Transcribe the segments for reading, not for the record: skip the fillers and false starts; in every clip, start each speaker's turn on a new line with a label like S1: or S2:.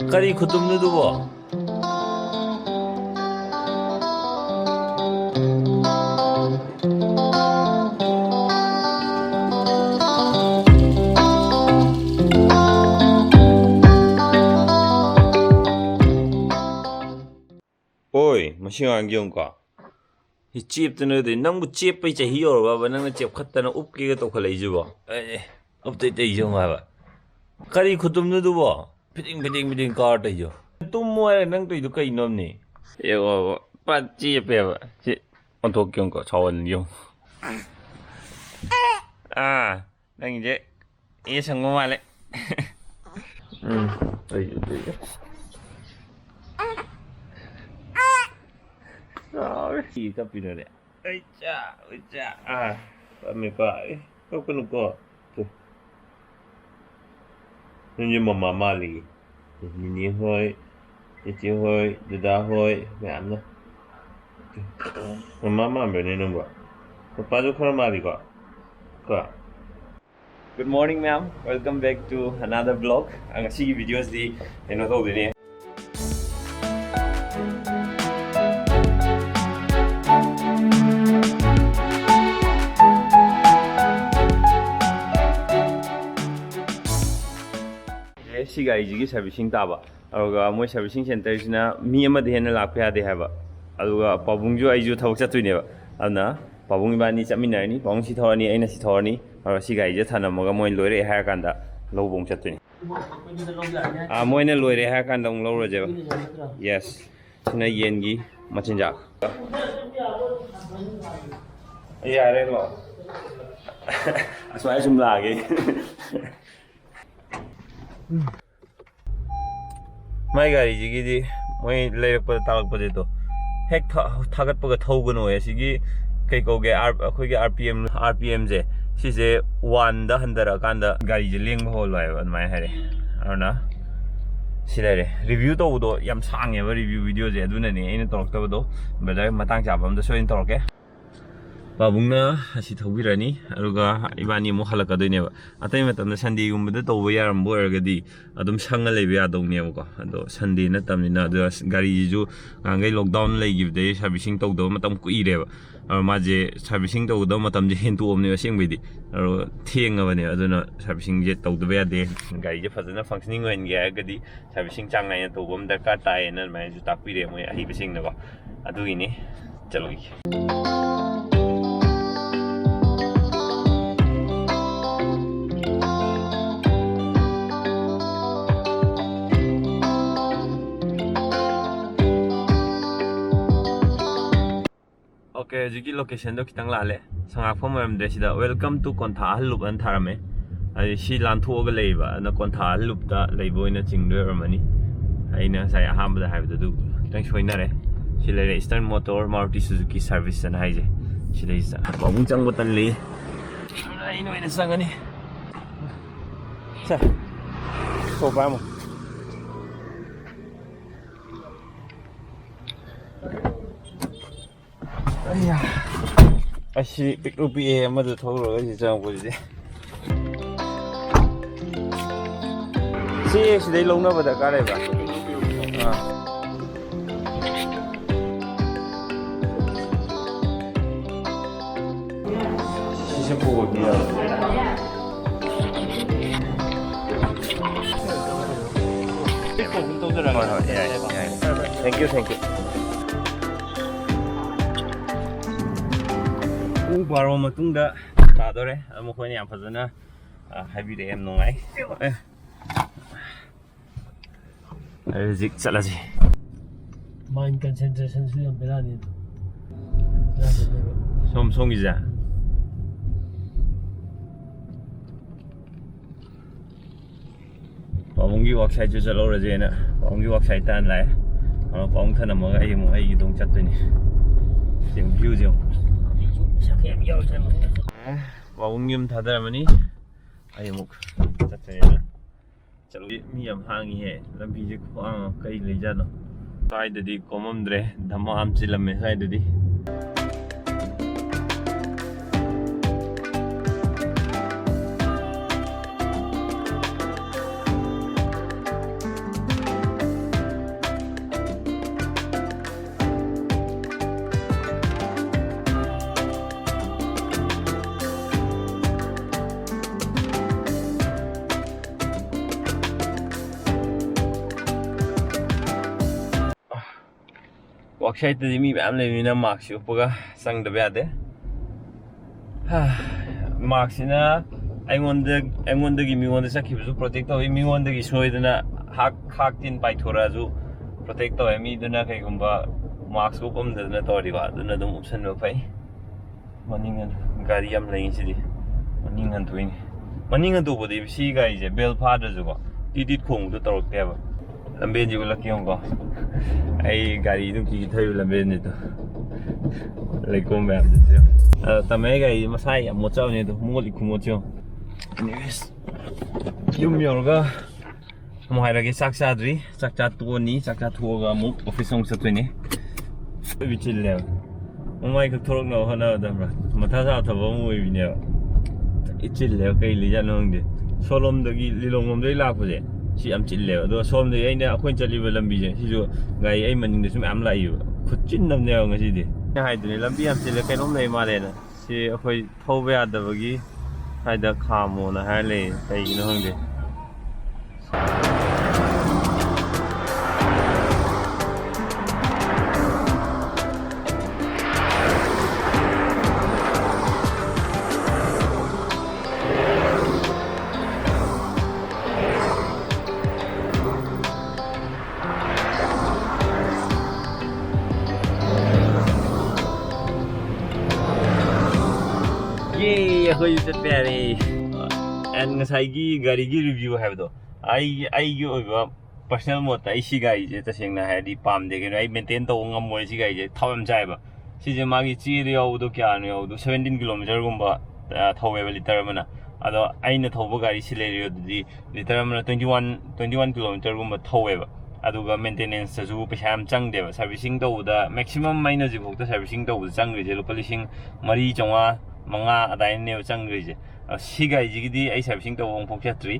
S1: Kari kutumnu dubo. Oi, masih angyong ka. Hi chip tunu de nang bu chip pai chahi or ba nang na chip khatta na up ke to khalai ju ba. Up te te jo ma ba. Kari khutum nu du ba. Piting ka ta jo. Tum mo nang to du kai nom ni. Ye ba pa chip pe ba. Chi on thok kyong ko chawan yong. À, nang je. Ye sang ma le. Ai ai. Thì sắp đi rồi đấy. Ây cha. À, ba mẹ phải. Không có có. Nhưng mà mama lì. Nhìn hơi. Chị hơi, đã hơi, mẹ ăn đó. Mama bên này nông quá. Papa jo khara mali ko. Good morning, ma'am. Welcome back to another vlog. Ang sige videos di eno din. 시 가리지기 서비싱 따바 아루가 뭐 서비싱 센터이나 미야마데 헤나 라크야데 하바 아루가 바붕주 아이주 타복 잣투이네바 아나 바붕이 바니 짬미나니 바붕시 타와니 아이나 시 타와니 아루 시 가이제 타나모가 모인 로이레 하야간다 로봉 잣투이니 아 모인에 로이레 하야간다 옹 로로제 yes sina yengi machinjak yare lo aswai sum lagi 마이 가리지기디 뭐이 레이럭보다 따락보다도 핵 타겟보가 타우고노에 시기 그거게 아코게 RPM제 시제 1다 한다라 간다 가리지 링 홀와요 얼마야 하래 알나 시래래 리뷰 도우도 얌 상해버 리뷰 비디오제 두네니 에는 떨었다고도 매달 마땅 잡음도 소인 떨게 바붕나 하시 더비라니 아루가 이바니 뭐 할라까도이네바 아타이 마탐나 산디구므다 또보 야람 보여가디 아둠 상가 레비 야동네고거 아도 산디 나탐니나 도 가리지주 강게 록다운 레기브데 서비싱 또도 마탐 꾸이레바 마제 서비싱 또도 마탐제 헨투 옴네 싱베디 아루 팅가바네 아도나 서비싱 제 또도 야데 가리제 파즈나 펑셔닝 웬게 아가디 서비싱 짱나야 또봄 दरकार ताएना मायजु तापिरे मोय 아히비싱나고 아두이니 चलोगी Okay, jiki location do kitang lale. Sangak phom am de sida welcome to Kontha Halup an tharame. Ai si lan thu ga leiba na Kontha Halup da leibo ina chingde ramani. Aina sai aham da haib du. Kitang shoina re. Si le Eastern Motor Maruti Suzuki service an haije. Si le isa. Babung chang botan le. Ai no ina sangani. Sa. So ba mo. 아이야 아씨 빅루비에 아마도 더울어 진짜 보이지 시 đấy lâu nó vào cả đây vậy 시즌 보고 미안 thank you 바로 matungda Tade mo khoi yam phazana haibire em nongai zik chalaji
S2: mind concentration 수련 배라니
S1: som song이자 바봉기 웍사이트 chalaurajena 바봉기 웍사이트 tan lai bóng thân mà cái một cái đông chất tôi này 지금 view 좀 와웅님 다들어머니 아예 목 자체는 चलो मी हम हांगी है लंबी जी कई ले जानो शायद दी कोमंद्रे धमाम चिलम में शायद दी ꯋꯥꯛꯁꯥꯏꯠꯇꯗꯤ ꯃꯤ ꯃꯌꯥꯝ ꯂꯩꯕꯅꯤꯅ ꯃꯥꯛꯁ ꯎꯞꯄꯒ ꯆꯪꯗꯕ ꯌꯥꯗꯦ ꯃꯥꯛꯁꯤꯅ ꯑꯩꯉꯣꯟꯗꯒꯤ ꯃꯤꯉꯣꯟꯗ ꯆꯠꯈꯤꯕꯁꯨ ꯄ꯭ꯔꯣꯇꯦꯛ ꯇꯧꯏ ꯃꯤꯉꯣꯟꯗꯒꯤ ꯁꯣꯏꯗꯅ ꯍꯥꯛ ꯇꯤꯟ ꯄꯥꯏꯊꯣꯔꯛꯑꯁꯨ ꯄ꯭ꯔꯣꯇꯦꯛ ꯇꯧꯋꯦ ꯃꯤꯗꯨꯅ ꯀꯩꯒꯨꯝꯕ ꯃꯥꯛꯁ ꯎꯞꯄꯝꯗꯗꯅ ꯇꯧꯔꯗꯤꯀꯣ ꯑꯗꯨꯅ ꯑꯗꯨꯝ ꯎꯞꯁꯟꯕ ꯐꯩ ꯃꯅꯤꯡ ꯒꯥꯔꯤ ꯌꯥꯝ ꯂꯩꯁꯤꯗꯤ ꯃꯅꯤꯡ ꯍꯟꯗꯣꯛꯏꯅꯤ ꯃꯅꯤꯡ ꯍꯟꯗꯣꯛꯄꯗꯤ ꯁꯤ ꯒꯥꯔꯤꯁꯦ ꯕꯦꯜ ꯐꯥꯗ꯭ꯔꯁꯨꯀꯣ ꯇꯤꯠ ꯈꯣꯡꯕꯗꯣ ꯇꯧꯔꯛꯇꯦꯕ ꯂꯝꯕꯦꯟꯁꯤ ꯎꯠꯂꯛꯀꯦ ꯌꯦꯡꯉꯨꯀꯣ ꯑꯩ ꯒꯥꯔꯤ ꯅꯨꯡꯇꯤꯒꯤ ꯊꯧꯔꯤꯕ ꯂꯝꯕꯦꯟꯁꯤꯗꯣ ꯂꯩꯀꯣꯜ ꯃꯌꯥꯝꯗꯨꯁꯨ ꯇꯝꯃꯦ ꯒꯥꯔꯤ ꯃꯁꯥ ꯌꯥꯝ ꯃꯣꯠꯆꯕꯅꯦ ꯑꯗꯣ ꯃꯣꯠꯂꯤ ꯈꯨꯃꯣꯠꯁꯦ ꯑꯦꯅꯤꯋꯦꯁ ꯌꯨꯝ ꯌꯧꯔꯒ ꯑꯃꯨꯛ ꯍꯥꯏꯔꯒꯦ ꯆꯥꯛ ꯆꯥꯗ꯭ꯔꯤ ꯆꯥꯛ ꯆꯥꯊꯣꯛꯑꯅꯤ ꯆꯥꯛ ꯆꯥꯊꯣꯛꯑꯒ ꯑꯃꯨꯛ ꯑꯣꯐꯤꯁ ꯑꯃꯨꯛ ꯆꯠꯇꯣꯏꯅꯤ ꯑꯩꯈꯣꯏ ꯆꯤꯜꯂꯦꯕ ꯃꯃꯥꯏ ꯈꯛ ꯊꯣꯔꯛꯅꯕ ꯍꯣꯠꯅꯕꯗꯕ꯭ꯔꯥ ꯃꯊꯥ ꯁꯥꯕ ꯊꯕꯛ ꯑꯃ ꯑꯣꯏꯕꯅꯦꯕ ꯆꯤꯜꯂꯦꯕ ꯀꯩ ꯂꯩꯖꯥꯠꯅꯣ ꯈꯪꯗꯦ ꯁꯣꯂꯣꯝꯗꯒꯤ ꯂꯤꯂꯣꯡꯂꯣꯝꯗꯒꯤ ꯂꯥꯛꯄꯁꯦ ꯁꯤ ꯌꯥꯝ ꯆꯤꯜꯂꯦꯕ ꯑꯗꯣ ꯁꯣꯝꯗꯒꯤ ꯑꯩꯈꯣꯏꯅ ꯆꯠꯂꯤꯕ ꯂꯝꯕꯤꯁꯦ ꯁꯤꯁꯨ ꯒꯥꯔꯤ ꯑꯩ ꯃꯅꯤꯡꯗꯁꯨ ꯃꯌꯥꯝ ꯂꯥꯛꯏꯕ ꯈꯨꯠꯆꯤꯟꯅꯕꯅꯦꯕ ꯉꯁꯤꯗꯤ ꯑꯩꯅ ꯍꯥꯏꯗꯨꯅꯦ ꯂꯝꯕꯤ ꯌꯥꯝ ꯆꯤꯜꯂꯦ ꯀꯩꯅꯣꯝ ꯂꯩ ꯃꯥꯜꯂꯦꯅ ꯁꯤ ꯑꯩꯈꯣꯏ ꯊꯧꯕ ꯌꯥꯗꯕꯒꯤ ꯁ꯭ꯋꯥꯏꯗ ꯈꯥꯝꯃꯣꯅ ꯍꯥꯏꯔ ꯂꯩꯌꯦ ꯀꯩꯒꯤꯅꯣ ꯈꯪꯗꯦ ꯑꯩꯈꯣꯏꯁꯨ ꯆꯠꯄ ꯌꯥꯔꯦ ꯑꯦꯟ ꯉꯁꯥꯏꯒꯤ ꯒꯥꯔꯤꯒꯤ ꯔꯤꯚꯤꯌꯨ ꯍꯥꯏꯕꯗꯣ ꯑꯩꯒꯤ ꯑꯣꯏꯕ ꯄꯔꯁꯣꯅꯦꯜ ꯃꯣꯠꯇ ꯑꯩ ꯁꯤ ꯒꯥꯔꯤꯁꯦ ꯇꯁꯦꯡꯅ ꯍꯥꯏꯔꯗꯤ ꯄꯥꯝꯗꯦ ꯀꯩꯅꯣ ꯑꯩ ꯃꯦꯟꯇꯦꯟ ꯇꯧꯕ ꯉꯝꯃꯣꯏ ꯁꯤ ꯒꯥꯔꯤꯁꯦ ꯊꯥꯎ ꯌꯥꯝ ꯆꯥꯏꯕ ꯁꯤꯁꯦ ꯃꯥꯒꯤ ꯆꯦꯗ ꯌꯥꯎꯕꯗꯣ ꯀꯌꯥꯅꯣ ꯌꯥꯎꯕꯗꯣ 17 ꯀꯤꯂꯣꯃꯤꯇꯔꯒꯨꯝꯕ ꯊꯧꯋꯦꯕ ꯂꯤꯇꯔ ꯑꯃꯅ ꯑꯗꯣ ꯑꯩꯅ ꯊꯧꯕ ꯒꯥꯔꯤ ꯁꯤ ꯂꯩꯔꯤꯕꯗꯨꯗꯤ ꯂꯤꯇꯔ ꯑꯃꯅ 21 ꯀꯤꯂꯣꯃꯤꯇꯔꯒꯨꯝꯕ ꯊꯧꯋꯦꯕ ꯑꯗꯨꯒ ꯃꯦꯟꯇꯦꯅꯦꯟꯁꯇꯁꯨ ꯄꯩꯁꯥ ꯌꯥꯝ ꯆꯪꯗꯦꯕ ꯁꯥꯔꯚꯤꯁꯤꯡ ꯇꯧꯕꯗ ꯃꯦꯛꯁꯤꯃꯝ ꯑꯩꯅ ꯍꯧꯖꯤꯛꯐꯥꯎꯗ ꯁꯥꯔꯚꯤꯁꯤꯡ ꯇꯧꯕꯗ ꯆꯪꯈ꯭ꯔꯤꯁꯦ ꯂꯨꯄꯥ 4,500 5 ꯑꯗꯨꯃꯥꯏꯅꯅꯦꯕ ꯆꯪꯈ꯭ꯔꯤꯁꯦ ꯁꯤ ꯒꯥꯔꯤꯁꯤꯒꯤꯗꯤ ꯑꯩ ꯁꯥꯔꯚꯤꯁꯤꯡ ꯇꯧꯕ ꯑꯃꯨꯛꯐꯥꯎ ꯆꯠꯇ꯭ꯔꯤ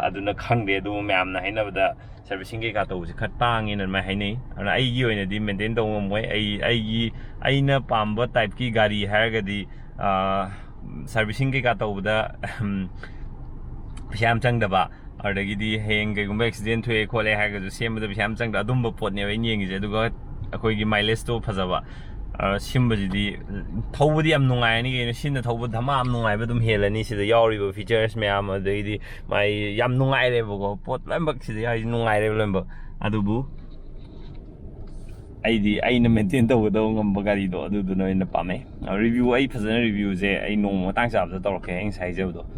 S1: ꯑꯗꯨꯅ ꯈꯪꯗꯦ ꯑꯗꯨꯕꯨ ꯃꯌꯥꯝꯅ ꯍꯥꯏꯅꯕꯗ ꯁꯥꯔꯚꯤꯁꯤꯡ ꯀꯩꯀꯥ ꯇꯧꯕꯁꯦ ꯈꯔ ꯇꯥꯡꯉꯦꯅ ꯑꯗꯨꯃꯥꯏꯅ ꯍꯥꯏꯅꯩ ꯑꯗꯨꯅ ꯑꯩꯒꯤ ꯑꯣꯏꯅꯗꯤ ꯃꯦꯟꯇꯦꯟ ꯇꯧꯕ ꯉꯝꯃꯣꯏ ꯑꯩꯅ ꯄꯥꯝꯕ ꯇꯥꯏꯞꯀꯤ ꯒꯥꯔꯤ ꯍꯥꯏꯔꯒꯗꯤ ꯁꯥꯔꯚꯤꯁꯤꯡ ꯀꯩꯀꯥ ꯇꯧꯕꯗ ꯄꯩꯁా ꯌꯥꯝ ꯆꯪꯗꯕ ꯑꯗꯨꯗꯒꯤꯗꯤ ꯍꯌꯦꯡ ꯀꯩꯒꯨꯝꯕ ꯑꯦꯛꯁꯤꯗꯦꯟ ꯊꯣꯛꯑꯦ ꯈꯣꯠꯂꯦ ꯍꯥꯏꯔꯒꯁꯨ ꯁꯦꯝꯕꯗ ꯄꯩꯁా ꯌꯥꯝ ꯆꯪꯗꯕ ꯑꯗꯨꯝꯕ ꯄꯣꯠꯅꯦꯕ ꯑꯩꯅ ꯌꯦꯡꯉꯤꯁꯦ ꯑꯗꯨꯒ ꯑꯩꯈꯣꯏꯒꯤ ꯃꯥꯏꯂꯦꯖꯇꯣ ꯐꯖꯕ ꯁꯤꯝꯕꯁꯤꯗꯤ ꯊꯧꯕꯗꯤ ꯌꯥꯝ ꯅꯨꯡꯉꯥꯏꯔꯅꯤ ꯀꯩꯅꯣ ꯁꯤꯅ ꯊꯧꯕ ꯙꯃꯥ ꯌꯥꯝ ꯅꯨꯡꯉꯥꯏꯕ ꯑꯗꯨꯝ ꯍꯦꯜꯂꯅꯤ ꯁꯤꯗ ꯌꯥꯎꯔꯤꯕ ꯐꯤꯆꯔꯁ ꯃꯌꯥꯝ ꯑꯗꯩꯗꯤ ꯃꯥꯏ ꯌꯥꯝ ꯅꯨꯡꯉꯥꯏꯔꯦꯕꯀꯣ ꯄꯣꯠ ꯂꯣꯏꯅꯃꯛ ꯁꯤꯗ ꯌꯥꯎꯔꯤꯁꯤ ꯅꯨꯡꯉꯥꯏꯔꯦꯕ ꯂꯣꯏꯅꯃꯛ ꯑꯗꯨꯕꯨ ꯑꯩꯅ ꯃꯦꯟꯇꯦꯟ ꯇꯧꯒꯗꯕ ꯉꯝꯕ ꯒꯥꯔꯤꯗꯣ ꯑꯗꯨꯗꯨꯅ ꯑꯣꯏꯅ ꯄꯥꯝꯃꯦ ꯔꯤꯚꯤꯌꯨ ꯑꯩ ꯐꯖꯅ ꯔꯤꯚꯤꯌꯨꯁꯦ ꯑꯩ ꯅꯣꯡꯃ ꯃꯇꯥꯡ ꯆꯥꯕꯗ ꯇꯧꯔꯛꯀꯦ ꯑꯩ ꯉꯁꯥꯏ ꯍꯥꯏꯖꯕꯗꯣ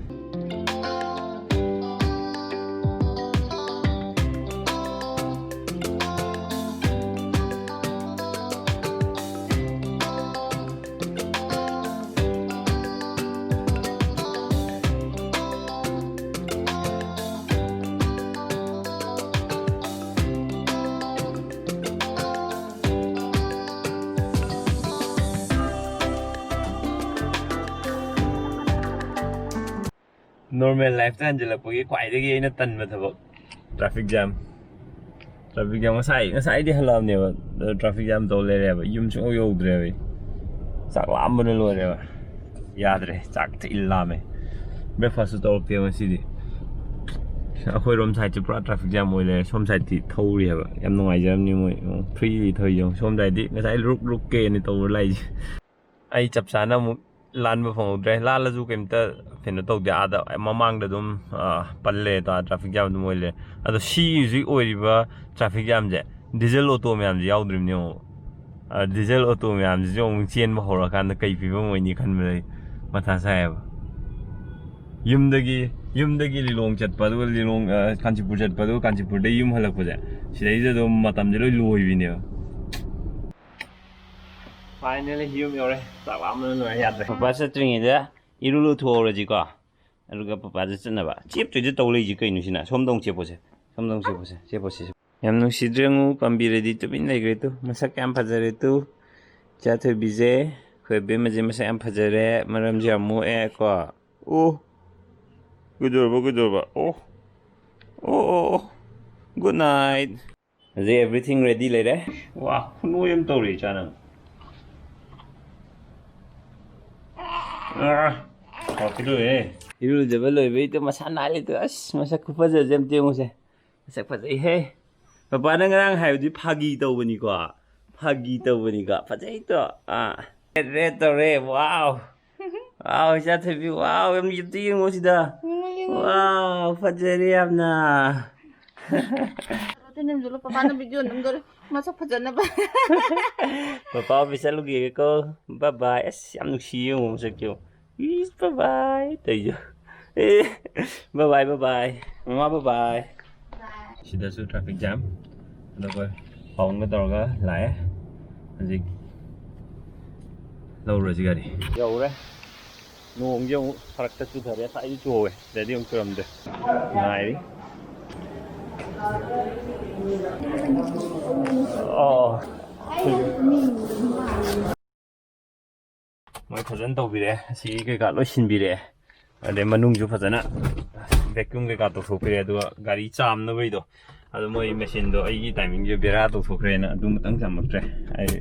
S1: ꯅꯣꯔꯃꯦꯜ ꯂꯥꯏꯐꯇ ꯍꯟꯖꯤꯜꯂꯛꯄꯒꯤ ꯈ꯭ꯋꯥꯏꯗꯒꯤ ꯑꯩꯅ ꯇꯟꯕ ꯊꯕꯛ ꯇ꯭ꯔꯥꯐꯤꯛ ꯖꯥꯝ ꯉꯁꯥꯏꯗꯤ ꯍꯜꯂꯛꯑꯕꯅꯦꯕ ꯇ꯭ꯔꯥꯐꯤꯛ ꯖꯥꯝ ꯇꯧ ꯂꯩꯔꯦꯕ ꯌꯨꯝ ꯁꯨꯡꯌꯧ ꯌꯧꯗ꯭ꯔꯦꯕ ꯆꯥꯛ ꯂꯥꯝꯕꯅ ꯂꯣꯏꯔꯦꯕ ꯌꯥꯗ꯭ꯔꯦ ꯆꯥꯛ ꯊꯤꯜ ꯂꯥꯝꯃꯦ ꯕ꯭ꯔꯦꯛꯐꯥꯁꯁꯨ ꯇꯧꯔꯛꯇꯦꯕ ꯉꯁꯤꯗꯤ ꯑꯩꯈꯣꯏꯔꯣꯝ ꯁꯥꯏꯠꯁꯦ ꯄꯨꯔꯥ ꯇ꯭ꯔꯥꯐꯤꯛ ꯖꯥꯝ ꯑꯣꯏ ꯂꯩꯔꯦ ꯁꯣꯝ ꯁꯥꯏꯠꯇꯤ ꯊꯧꯔꯤꯑꯕ ꯌꯥꯝ ꯅꯨꯡꯉꯥꯏꯖꯔꯝꯅꯤ ꯃꯣꯏ ꯐ꯭ꯔꯤꯗꯤ ꯊꯧꯏ ꯁꯣꯝ ꯁꯥꯏꯠꯇꯤ ꯉꯁꯥꯏ ꯔꯨꯛꯀꯦꯅ ꯇꯧꯔ ꯂꯥꯛꯏꯁꯦ ꯑꯩ ꯆꯞ ꯆꯥꯅ ꯑꯃꯨꯛ ꯂꯥꯟꯕ ꯐꯪꯍꯧꯗ꯭ꯔꯦ ꯂꯥꯜꯂꯁꯨ ꯀꯩꯝꯇ ꯀꯩꯅꯣ ꯇꯧꯗꯦ ꯑꯥꯗ ꯃꯃꯥꯡꯗ ꯑꯗꯨꯝ ꯄꯜꯂꯦ ꯇ꯭ꯔꯥꯐꯤꯛ ꯖꯥꯝ ꯑꯗꯨꯝ ꯑꯣꯏ ꯂꯩꯔꯦ ꯑꯗꯣ ꯁꯤ ꯍꯧꯖꯤꯛ ꯑꯣꯏꯔꯤꯕ ꯇ꯭ꯔꯥꯐꯤꯛ ꯖꯥꯝꯁꯦ ꯗꯤꯖꯜ ꯑꯣꯇꯣ ꯃꯌꯥꯝꯁꯦ ꯌꯥꯎꯗ꯭ꯔꯤꯕꯅꯤ ꯑꯃꯨꯛ ꯗꯤꯖꯜ ꯑꯣꯇꯣ ꯃꯌꯥꯝꯁꯤꯁꯨ ꯑꯃꯨꯛ ꯆꯦꯟꯕ ꯍꯧꯔꯀꯥꯟꯗ ꯀꯩ ꯐꯤꯕꯝ ꯑꯣꯏꯅꯤ ꯈꯟꯕꯗ ꯃꯊꯥ ꯁꯥꯏꯌꯦꯕ ꯌꯨꯝꯗꯒꯤ ꯂꯤꯂꯣꯡ ꯆꯠꯄ ꯑꯗꯨꯒ ꯀꯥꯟꯆꯤꯄꯨꯔ ꯆꯠꯄ ꯑꯗꯨꯒ ꯀꯥꯟꯆꯤꯄꯨꯔꯗꯒꯤ ꯌꯨꯝ ꯍꯜꯂꯛꯄꯁꯦ ꯁꯤꯗꯩꯁꯤꯗ ꯑꯗꯨꯝ ꯃꯇꯝꯁꯦ ꯂꯣꯏ ꯂꯣꯏꯕꯤꯅꯦꯕ ꯐꯥꯏꯅꯦꯜꯂꯤ ꯌꯨꯝ ꯌꯧꯔꯦ ꯆꯥꯛ ꯂꯥꯝꯕꯅ ꯂꯣꯏꯔꯦ ꯌꯥꯗ꯭ꯔꯦ ꯄꯄꯥ ꯆꯠꯇ꯭ꯔꯤꯉꯩꯗ ꯏꯔꯨ ꯂꯨꯊꯣꯛꯍꯧꯔꯁꯤꯀꯣ ꯑꯗꯨꯒ ꯄꯄꯥꯗ ꯆꯠꯅꯕ ꯆꯦꯞꯇꯣꯏꯗ ꯇꯧ ꯂꯩꯁꯤ ꯀꯩꯅꯣ ꯁꯤꯅ ꯁꯣꯝꯗ ꯑꯃꯨꯛ ꯆꯦꯞꯄꯣꯁꯦ ꯌꯥꯝ ꯅꯨꯡꯁꯤꯗ꯭ꯔꯦꯉꯨ ꯄꯥꯝꯕꯤꯔꯗꯤ ꯇꯨꯃꯤꯟ ꯂꯩꯈ꯭ꯔꯦ ꯇꯨ ꯃꯁꯛ ꯌꯥꯝ ꯐꯖꯔꯦ ꯇꯨ ꯏꯆꯥ ꯊꯣꯏꯕꯤꯁꯦ ꯑꯩꯈꯣꯏ ꯑꯕꯦꯝꯃꯁꯦ ꯃꯁꯛ ꯌꯥꯝ ꯐꯖꯔꯦ ꯃꯔꯝꯁꯨ ꯌꯥꯝ ꯃꯣꯛꯑꯦ ꯀꯣ ꯀꯩꯗꯧꯔꯕ ꯑꯣ ꯒꯨꯗ ꯅꯥꯏꯠ ꯍꯧꯖꯤꯛ ꯑꯦꯚ꯭ꯔꯤꯊꯤꯡ ꯔꯦꯗꯤ ꯂꯩꯔꯦ ꯋꯥ ꯈꯨꯅꯣꯏ ꯑꯃ ꯇꯧꯔꯤ ꯏꯆꯥ ꯅꯪ ꯏꯔꯨꯖꯕ ꯂꯣꯏꯕꯩꯗꯣ ꯃꯁꯥ ꯅꯥꯜꯂꯤꯗꯣ ꯑꯁ ꯃꯁꯛ ꯈꯨꯐꯖꯁꯦ ꯑꯝꯇ ꯌꯦꯡꯉꯨꯁꯦ ꯃꯁꯛ ꯐꯖꯩꯍꯦ ꯄꯄꯥꯅ ꯉꯔꯥꯡ ꯍꯥꯏꯕꯗꯤ ꯐꯥꯒꯤ ꯇꯧꯕꯅꯤꯀꯣ ꯐꯥꯒꯤ ꯇꯧꯕꯅꯤꯀꯣ ꯐꯖꯩꯗꯣ ꯔꯦꯠ ꯇꯧꯔꯦ ꯋꯥꯎ ꯋꯥꯎ ꯏꯆꯥ ꯊꯣꯏꯕꯤ ꯋꯥꯎ ꯌꯥꯝ ꯌꯨꯝꯇ ꯌꯦꯡꯉꯣ ꯁꯤꯗ ꯋꯥꯎ ꯐꯖꯔꯦ ꯌꯥꯝꯅ
S3: ꯄꯥꯄꯥꯅ ꯚꯤꯗꯤꯑꯣ ꯅꯝꯗꯣꯔꯦ ꯃꯁꯛ ꯐꯖꯅꯕ
S1: ꯄꯄꯥ ꯑꯣꯐꯤꯁ ꯆꯠꯂꯨꯒꯦꯀꯣ ꯕꯥꯏ ꯑꯁ ꯌꯥꯝ ꯅꯨꯡꯁꯤꯌꯦ ꯌꯦꯡꯉꯣ ꯃꯁꯛꯇꯣ ꯏꯁ ꯕꯥꯏ ꯇꯧꯏꯖꯣ ꯕꯥꯏ ꯃꯃꯥ ꯕꯥꯏ ꯁꯤꯗꯁꯨ ꯇ꯭ꯔꯥꯐꯤꯛ ꯖꯥꯝ ꯑꯗꯨꯒ ꯄꯥꯎꯟꯒ ꯇꯧꯔꯒ ꯂꯥꯛꯑꯦ ꯍꯧꯖꯤꯛ ꯂꯧꯔꯨꯔꯁꯤ ꯒꯥꯔꯤ ꯌꯧꯔꯦ ꯅꯣꯡꯁꯦ ꯑꯃꯨꯛ ꯐꯔꯛꯇ ꯆꯨꯊꯔꯦ ꯉꯁꯥꯏꯗꯤ ꯆꯨꯍꯧꯋꯦ ꯁꯤꯗꯗꯤ ꯑꯃꯨꯛ ꯆꯨꯔꯝꯗꯦ ꯉꯥꯏꯔꯤ ꯃꯣꯏ ꯐꯖꯅ ꯇꯧꯕꯤꯔꯛꯑꯦ ꯑꯁꯤ ꯀꯩꯀꯥ ꯂꯣꯏ ꯁꯤꯟꯕꯤꯔꯛꯑꯦ ꯑꯗꯩ ꯃꯅꯨꯡꯁꯨ ꯐꯖꯅ ꯚꯦꯀ꯭ꯌꯨꯝ ꯀꯩꯀꯥ ꯇꯧꯊꯣꯛꯄꯤꯔꯦ ꯑꯗꯨꯒ ꯒꯥꯔꯤ ꯆꯥꯝꯅꯕꯩꯗꯣ ꯑꯗꯣ ꯃꯣꯏ ꯃꯦꯆꯤꯟꯗꯣ ꯑꯩꯒꯤ ꯇꯥꯏꯃꯤꯡꯁꯦ ꯕꯦꯔꯥ ꯇꯧꯊꯣꯛꯈ꯭ꯔꯦꯅ ꯑꯗꯨꯃꯇꯪ ꯆꯥꯝꯃꯛꯇ꯭ꯔꯦ ꯑꯩ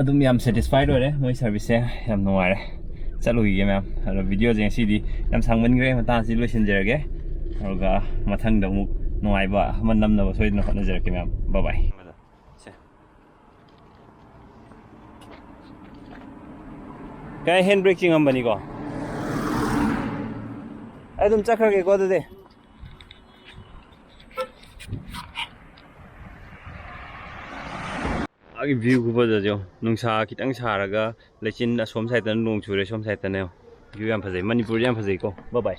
S1: ꯑꯗꯨꯝ ꯌꯥꯝ ꯁꯦꯇꯤꯁꯐꯥꯏഡ് ꯑꯣꯏꯔꯦ ꯃꯣꯏ ꯁꯥꯔꯚꯤꯁꯁꯦ ꯌꯥꯝ ꯅꯨꯡꯉꯥꯏꯔꯦ ꯆꯠꯂꯨꯈꯤꯒꯦ ꯃꯌꯥꯝ ꯑꯗꯣ ꯚꯤꯗꯤꯑꯣꯁꯦ ꯉꯁꯤꯗꯤ ꯌꯥꯝ ꯁꯥꯡꯃꯟꯈ꯭ꯔꯦ ꯃꯇꯥꯡꯁꯤ ꯂꯣꯏꯁꯤꯟꯖꯔꯒꯦ ꯑꯗꯨꯒ ꯃꯊꯪꯗ ꯑꯃꯨꯛ ꯅꯨꯡꯉꯥꯏꯕ ꯑꯃ ꯅꯝꯅꯕ ꯁꯣꯏꯗꯅ ꯍꯣꯠꯅꯖꯔꯛꯀꯦ ꯃꯌꯥꯝ ꯕꯥꯏ ꯀꯩ ꯍꯦꯟ ꯕ꯭ꯔꯦꯛ ꯆꯤꯡꯉꯝꯕꯅꯤꯀꯣ ꯑꯩ ꯑꯗꯨꯝ ꯆꯠꯈ꯭ꯔꯒꯦꯀꯣ ꯑꯗꯨꯗꯤ ꯃꯥꯒꯤ ꯚ꯭ꯌꯨ ꯈꯨꯐꯖꯁꯦ ꯅꯨꯡꯁꯥ ꯈꯤꯇꯪ ꯁꯥꯔꯒ ꯂꯩꯆꯤꯟ ꯑꯁꯣꯝ ꯁꯥꯏꯗꯇꯅ ꯅꯣꯡ ꯆꯨꯔꯦ ꯁꯣꯝ ꯁꯥꯏꯗꯇꯅ ꯚ꯭ꯌꯨ ꯌꯥꯝ ꯐꯖꯩ ꯃꯅꯤꯄꯨꯔꯁꯦ ꯌꯥꯝ ꯐꯖꯩꯀꯣ ꯕꯥꯏ